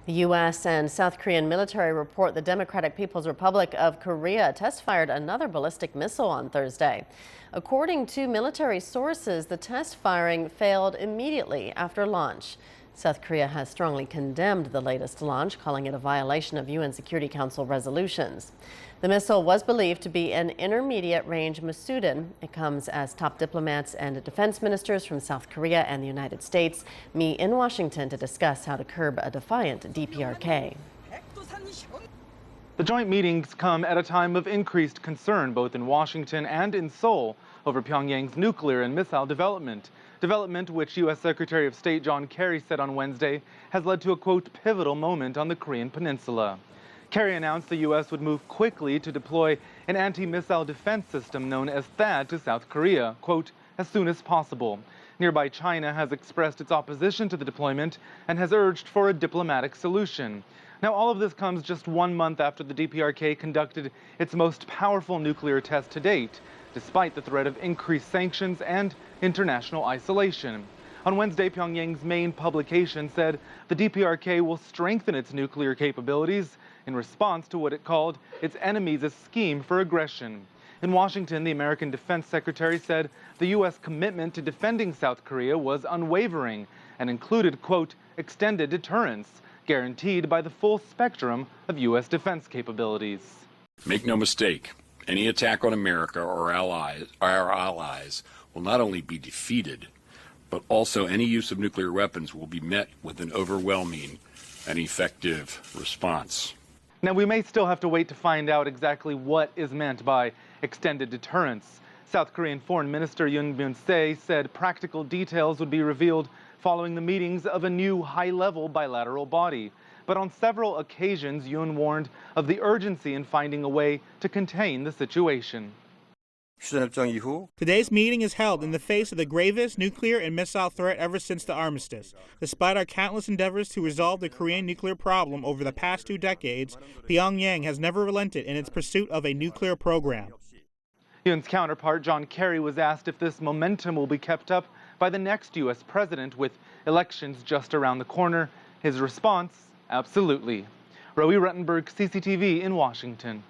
The U.S. and South Korean military report the Democratic People's Republic of Korea test-fired another ballistic missile on Thursday. According to military sources, the test firing failed immediately after launch. South Korea has strongly condemned the latest launch, calling it a violation of UN Security Council resolutions. The missile was believed to be an intermediate-range Musudan. It comes as top diplomats and defense ministers from South Korea and the United States meet in Washington to discuss how to curb a defiant DPRK. The joint meetings come at a time of increased concern both in Washington and in Seoul over Pyongyang's nuclear and missile development which U.S. Secretary of State John Kerry said on Wednesday has led to a, quote, pivotal moment on the Korean peninsula. Kerry announced the U.S. would move quickly to deploy an anti-missile defense system known as THAAD to South Korea, quote, as soon as possible. Nearby China has expressed its opposition to the deployment and has urged for a diplomatic solution. Now, all of this comes just 1 month after the DPRK conducted its most powerful nuclear test to date, despite the threat of increased sanctions and international isolation. On Wednesday, Pyongyang's main publication said the DPRK will strengthen its nuclear capabilities in response to what it called its enemies' scheme for aggression. In Washington, the American Defense Secretary said the U.S. commitment to defending South Korea was unwavering and included, quote, extended deterrence, guaranteed by the full spectrum of U.S. defense capabilities. Make no mistake, any attack on America or our allies will not only be defeated, but also any use of nuclear weapons will be met with an overwhelming and effective response. Now, we may still have to wait to find out exactly what is meant by extended deterrence. South Korean Foreign Minister Yoon Byung-se said practical details would be revealed following the meetings of a new high-level bilateral body. But on several occasions, Yoon warned of the urgency in finding a way to contain the situation. Today's meeting is held in the face of the gravest nuclear and missile threat ever since the armistice. Despite our countless endeavors to resolve the Korean nuclear problem over the past 2 decades, Pyongyang has never relented in its pursuit of a nuclear program. Yoon's counterpart, John Kerry, was asked if this momentum will be kept up by the next U.S. president with elections just around the corner. His response, absolutely. Roe Ruttenberg, CCTV in Washington.